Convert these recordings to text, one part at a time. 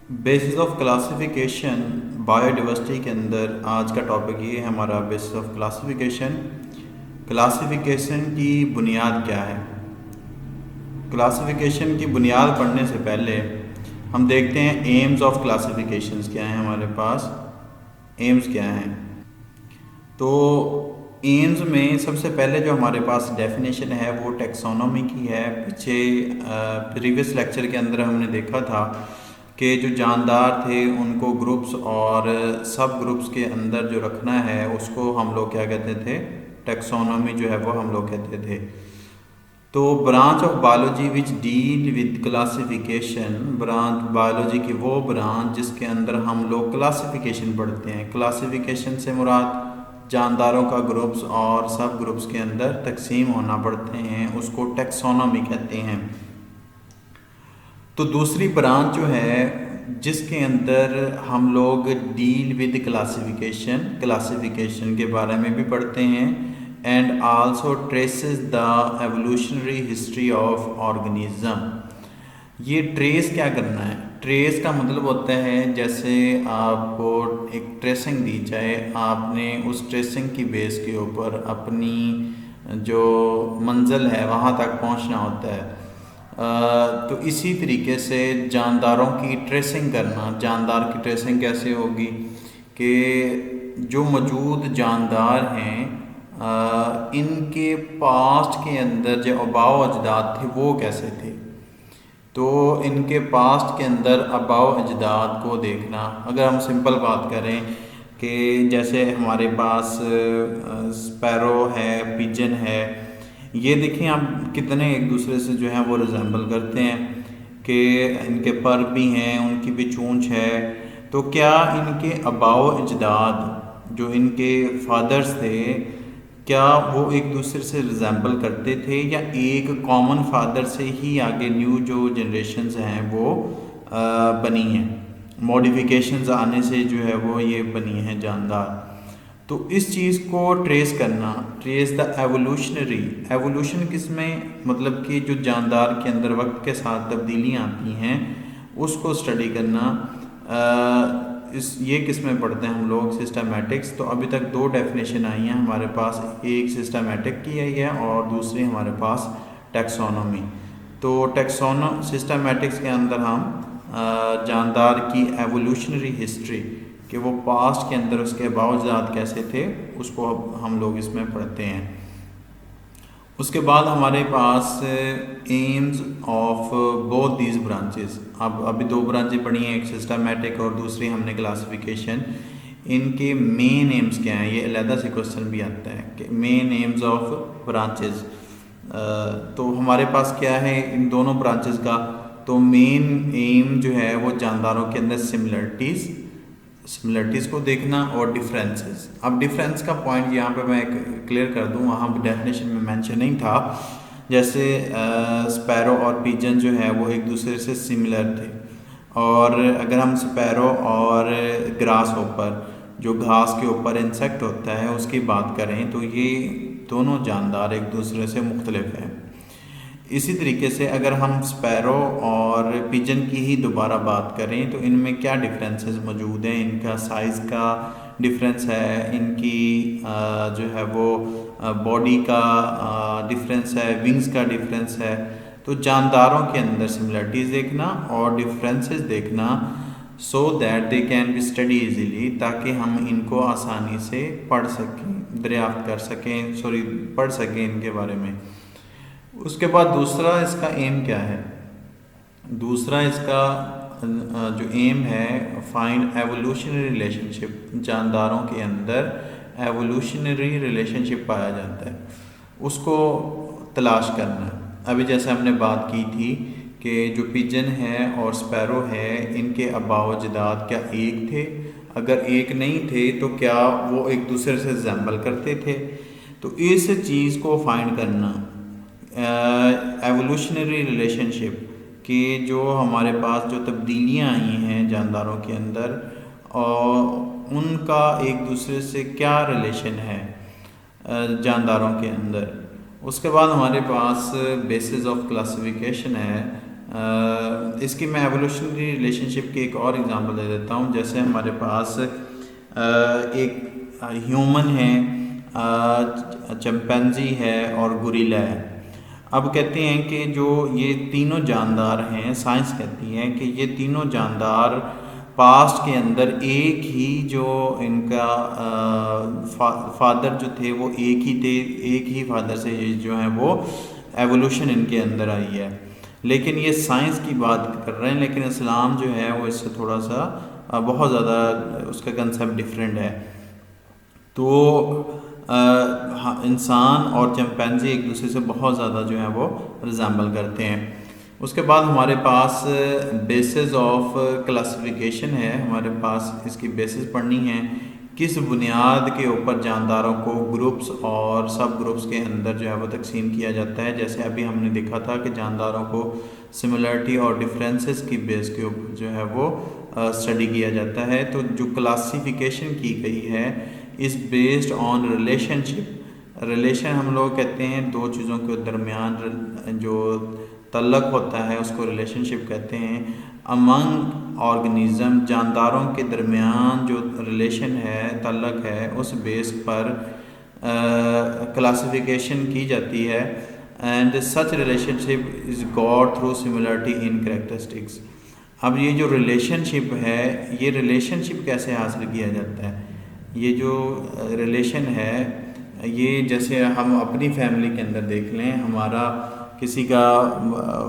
Basis of classification biodiversity के अंदर आज का टॉपिक ये है हमारा बेसिस ऑफ क्लासिफिकेशन। क्लासिफिकेशन की बुनियाद क्या है? क्लासिफिकेशन की बुनियाद पढ़ने से पहले हम देखते हैं एम्स ऑफ क्लासिफिकेशंस क्या हैं। हमारे पास एम्स क्या हैं? तो एम्स में सबसे पहले जो हमारे पास डेफिनेशन है वो टैक्सोनॉमी की है। पीछे प्रीवियस लेक्चर के अंदर हमने देखा था कि जो जानदार थे उनको ग्रुप्स और सब ग्रुप्स के अंदर जो रखना है उसको हम लोग क्या कहते थे? टैक्सोनॉमी जो है वो हम लोग कहते थे। तो branch of biology which deal with classification, branch biology की वो ब्रांच जिसके अंदर हम लोग क्लासिफिकेशन पढ़ते हैं। क्लासिफिकेशन से मुराद जानदारों का ग्रुप्स और सब ग्रुप्स के अंदर तकसीम होना पड़ते हैं, उसको टैक्सोनॉमी कहते हैं। तो दूसरी ब्रांच जो है जिसके अंदर हम लोग डील विद क्लासिफिकेशन, क्लासिफिकेशन के बारे में भी पढ़ते हैं and also traces the evolutionary history of organism. ये ट्रेस क्या करना है? ट्रेस का मतलब होता है जैसे आपको एक ट्रेसिंग दी जाए, आपने उस ट्रेसिंग की बेस के ऊपर अपनी जो मंजिल है वहाँ तक पहुँचना होता है। तो इसी तरीके से जानदारों की ट्रेसिंग करना, जानदार की ट्रेसिंग कैसे होगी कि जो मौजूद जानदार हैं इनके पास्ट के अंदर जो आबाओ अजदाद थे वो कैसे थे। तो इनके पास्ट के अंदर आबाओ अजदाद को देखना, अगर हम सिंपल बात करें कि जैसे हमारे पास स्पैरो है, पिजन है, ये देखें आप कितने एक दूसरे से जो है वो रिजेंबल करते हैं कि इनके पर भी हैं, उनकी भी चूंच है। तो क्या इनके आबाओ अजदाद जो इनके फादर्स थे क्या वो एक दूसरे से रिजेंबल करते थे या एक कॉमन फादर से ही आगे न्यू जो जनरेशन्स हैं वो बनी हैं, मॉडिफिकेशंस आने से जो है वो ये बनी हैं जानदार। तो इस चीज़ को ट्रेस करना, ट्रेस द एवोल्यूशनरी, एवोल्यूशन किसमें मतलब कि जो जानदार के अंदर वक्त के साथ तब्दीलियाँ आती हैं उसको स्टडी करना। ये किस में पढ़ते हैं हम लोग? सिस्टमैटिक्स। तो अभी तक दो डेफिनेशन आई हैं हमारे पास, एक सिस्टमैटिक की आई है और दूसरी हमारे पास टैक्सोनॉमी। तो सिस्टमैटिक्स के अंदर हम जानदार की एवोल्यूशनरी हिस्ट्री कि वो पास्ट के अंदर उसके बावजूद कैसे थे उसको हम लोग इसमें पढ़ते हैं। उसके बाद हमारे पास aims of both these branches, अब अभी दो ब्रांचें पढ़ी हैं, एक सिस्टमैटिक और दूसरी हमने क्लासिफिकेशन। इनके मेन एम्स क्या हैं? ये अलहदा से क्वेश्चन भी आता है कि मेन एम्स ऑफ ब्रांचेस। तो हमारे पास क्या है इन दोनों ब्रांचेस का? तो मेन एम जो है वो जानदारों के अंदर सिमिलरिटीज़ को देखना और डिफरेंसेस। अब डिफरेंस का पॉइंट यहाँ पे मैं क्लियर कर दूँ, वहाँ डेफिनेशन में मेंशन नहीं था। जैसे स्पैरो और पिजन जो है वो एक दूसरे से सिमिलर थे, और अगर हम स्पैरो और ग्रास होपर जो घास के ऊपर इंसेक्ट होता है उसकी बात करें तो ये दोनों जानदार एक दूसरे से मुख्तलिफ हैं। इसी तरीके से अगर हम स्पैरो और पिजन की ही दोबारा बात करें तो इनमें क्या डिफरेंसेस मौजूद हैं? इनका साइज़ का डिफरेंस है, इनकी जो है वो बॉडी का डिफरेंस है, विंग्स का डिफरेंस है। तो जानदारों के अंदर सिमिलरिटीज़ देखना और डिफरेंसेस देखना so that they can be study easily, ताकि हम इनको आसानी से पढ़ सकें, दरियाफ्त कर सकें, पढ़ सकें इनके बारे में। उसके बाद दूसरा इसका एम क्या है? दूसरा इसका जो एम है, फाइंड एवोल्यूशनरी रिलेशनशिप, जानदारों के अंदर एवोल्यूशनरी रिलेशनशिप पाया जाता है उसको तलाश करना। अभी जैसे हमने बात की थी कि जो पिजन है और स्पैरो है इनके आबाओ अजदाद क्या एक थे? अगर एक नहीं थे तो क्या वो एक दूसरे से रिजेंबल करते थे? तो इस चीज़ को फाइंड करना, एवोल्यूशनरी रिलेशनशिप कि जो हमारे पास जो तब्दीलियाँ आई हैं जानदारों के अंदर और उनका एक दूसरे से क्या रिलेशन है जानदारों के अंदर। उसके बाद हमारे पास बेसिस ऑफ क्लासिफिकेशन है। इसकी मैं एवोल्यूशनरी रिलेशनशिप की एक और एग्जांपल दे देता हूँ। जैसे हमारे पास एक ह्यूमन है, चिंपैंजी है और गुरिल्ला है। अब कहते हैं कि जो ये तीनों जानदार हैं, साइंस कहती है कि ये तीनों जानदार पास्ट के अंदर एक ही जो इनका फादर जो थे वो एक ही थे, एक ही फादर से जो है वो एवोल्यूशन इनके अंदर आई है। लेकिन ये साइंस की बात कर रहे हैं, लेकिन इस्लाम जो है वो इससे थोड़ा सा बहुत ज़्यादा उसका कंसेप्ट डिफरेंट है। तो इंसान और चिंपैंजी एक दूसरे से बहुत ज़्यादा जो है वो रिजेंबल करते हैं। उसके बाद हमारे पास बेसिस ऑफ क्लासिफिकेशन है, हमारे पास इसकी बेसिस पढ़नी है, किस बुनियाद के ऊपर जानदारों को ग्रुप्स और सब ग्रुप्स के अंदर जो है वो तकसीम किया जाता है। जैसे अभी हमने देखा था कि जानदारों को सिमिलरिटी और डिफरेंसेस की बेस के ऊपर जो है वो स्टडी किया जाता है। तो जो क्लासिफिकेशन की गई है is based on relationship. Relation हम लोग कहते हैं दो चीज़ों के दरमियान जो तल्लक होता है उसको रिलेशनशिप कहते हैं। अमंग ऑर्गेनिज्म, जानदारों के दरमियान जो रिलेशन है, तल्लक है, उस बेस पर क्लासिफिकेशन की जाती है। And such relationship is got through similarity in characteristics. अब ये जो रिलेशनशिप है, ये रिलेशनशिप कैसे हासिल किया जाता है? ये जो रिलेशन है ये जैसे हम अपनी फैमिली के अंदर देख लें, हमारा किसी का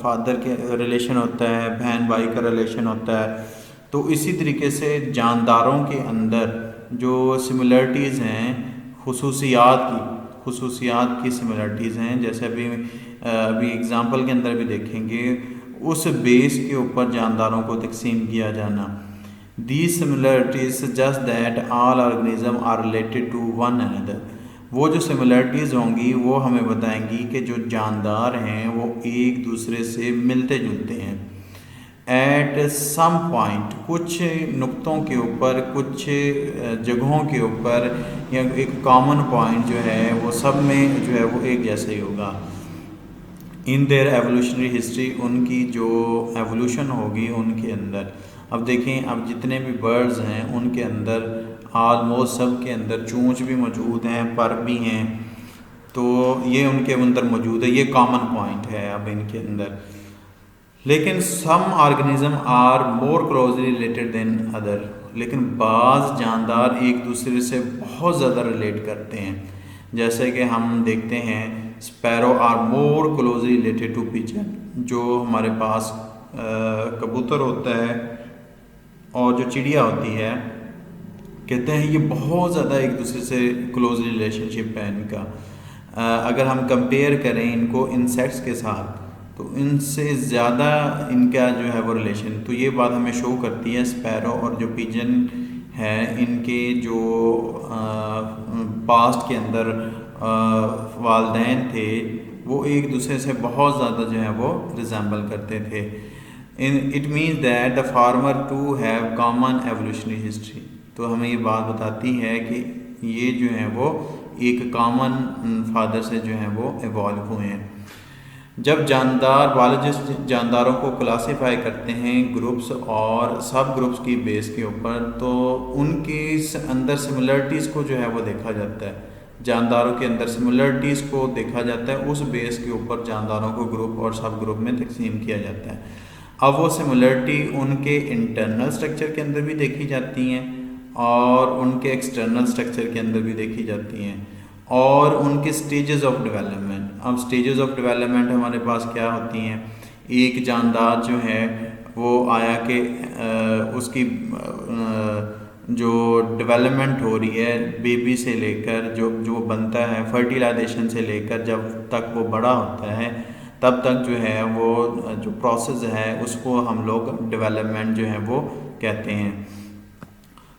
फादर के रिलेशन होता है, बहन भाई का रिलेशन होता है, तो इसी तरीके से जानदारों के अंदर जो सिमिलरिटीज़ हैं खुसूसियात की सिमिलरिटीज़ हैं, जैसे अभी एग्ज़ाम्पल के अंदर भी देखेंगे, उस बेस के ऊपर जानदारों को तकसीम किया जाना। These similarities suggest that all organisms are related to one another। वो जो सिमिलरिटीज़ होंगी वो हमें बताएंगी कि जो जानदार हैं वो एक दूसरे से मिलते जुलते हैं। एट सम पॉइंट, कुछ नुक्तों के ऊपर, कुछ जगहों के ऊपर, या एक कॉमन पॉइंट जो है वो सब में जो है वो एक जैसा ही होगा। इन देयर एवोल्यूशनरी हिस्ट्री, उनकी जो एवोल्यूशन होगी उनके अंदर। अब देखें, अब जितने भी बर्ड्स हैं उनके अंदर ऑलमोस्ट सब के अंदर चोंच भी मौजूद हैं, पर भी हैं, तो ये उनके अंदर मौजूद है, ये कॉमन पॉइंट है अब इनके अंदर। लेकिन some organism are more closely related than other, लेकिन बाज़ जानदार एक दूसरे से बहुत ज़्यादा रिलेट करते हैं। जैसे कि हम देखते हैं sparrow are more closely related to pigeon, जो हमारे पास कबूतर होता है और जो चिड़िया होती है, कहते हैं ये बहुत ज़्यादा एक दूसरे से क्लोज रिलेशनशिप है इनका। अगर हम कंपेयर करें इनको इंसेक्ट्स के साथ, तो इनसे ज़्यादा इनका जो है वो रिलेशन, तो ये बात हमें शो करती है स्पैरो और जो पिजन है इनके जो पास्ट के अंदर वालदैन थे वो एक दूसरे से बहुत ज़्यादा जो है वो रिजेंबल करते थे। It means that the former two have common evolutionary history. तो हमें ये बात बताती है कि ये जो है वो एक कॉमन फादर से जो है वो इवॉल्व हुए हैं। जब बायोलॉजिस्ट जानदारों को क्लासीफाई करते हैं ग्रुप्स और सब ग्रुप्स की बेस के ऊपर, तो उनके अंदर सिमिलरिटीज़ को जो है वो देखा जाता है। जानदारों के अंदर सिमिलरिटीज़ को देखा जाता है, उस बेस के ऊपर जानदारों को ग्रुप और सब ग्रुप में तकसीम किया जाता है। अब वो सिमिलरिटी उनके इंटरनल स्ट्रक्चर के अंदर भी देखी जाती हैं और उनके एक्सटर्नल स्ट्रक्चर के अंदर भी देखी जाती हैं, और उनके स्टेजेस ऑफ डेवलपमेंट। अब स्टेजेस ऑफ डेवलपमेंट हमारे पास क्या होती हैं? एक जानदार जो है वो आया कि उसकी जो डेवलपमेंट हो रही है बेबी से लेकर जो बनता है, फर्टिलाइजेशन से लेकर जब तक वो बड़ा होता है, तब तक जो है वो जो प्रोसेस है उसको हम लोग डेवलपमेंट जो है वो कहते हैं।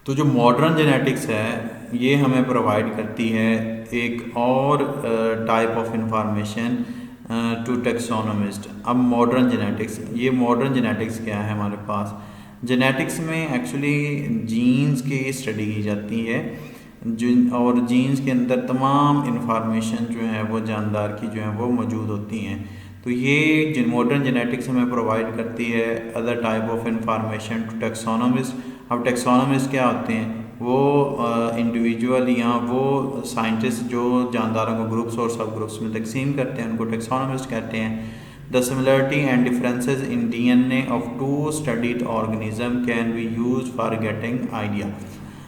तो जो मॉडर्न जेनेटिक्स है ये हमें प्रोवाइड करती है एक और टाइप ऑफ इंफॉर्मेशन टू टैक्सोनोमिस्ट। अब मॉडर्न जेनेटिक्स क्या है हमारे पास? जेनेटिक्स में एक्चुअली जीन्स की स्टडी की जाती है, और जीन्स के अंदर तमाम इंफॉर्मेशन जो है वो जानदार की जो है वो मौजूद होती हैं। तो ये मॉडर्न जेनेटिक्स हमें प्रोवाइड करती है other type of information to taxonomist. अब टेक्सोनोमिस्ट क्या होते हैं? वो इंडिविजुअल या वो साइंटिस्ट जो जानदारों को ग्रुप्स और सब ग्रुप्स में तकसीम करते हैं, उनको टेक्सोनोमिस्ट कहते हैं। The similarity and differences in DNA of two studied organism can be use for getting idea.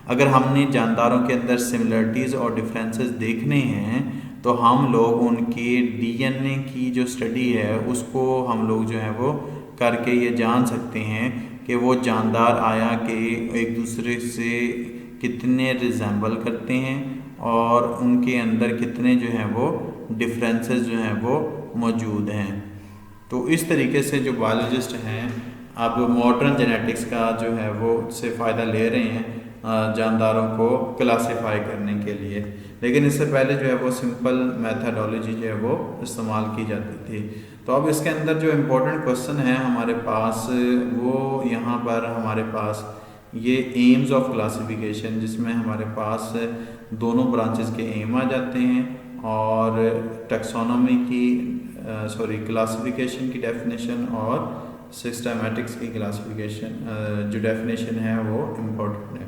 अगर हमने जानदारों के अंदर सिमिलरिटीज़ और डिफरेंसेस देखने हैं तो हम लोग उनके डीएनए की जो स्टडी है उसको हम लोग जो है वो करके ये जान सकते हैं कि वो जानदार आया कि एक दूसरे से कितने रिजेंबल करते हैं और उनके अंदर कितने जो हैं वो डिफरेंसेस जो हैं वो मौजूद हैं। तो इस तरीके से जो बायोलॉजिस्ट हैं अब मॉडर्न जेनेटिक्स का जो है वो से फ़ायदा ले रहे हैं जानदारों को क्लासिफाई करने के लिए। लेकिन इससे पहले जो है वो सिंपल मेथडोलॉजी जो है वो इस्तेमाल की जाती थी। तो अब इसके अंदर जो इम्पोर्टेंट क्वेश्चन है हमारे पास वो यहाँ पर हमारे पास ये एम्स ऑफ क्लासिफिकेशन, जिसमें हमारे पास दोनों ब्रांचेस के एम आ जाते हैं और टैक्सोनॉमी की क्लासिफिकेशन की डेफिनेशन और सिस्टमैटिक्स की क्लासिफिकेशन जो डेफिनेशन है वो इम्पोर्टेंट है।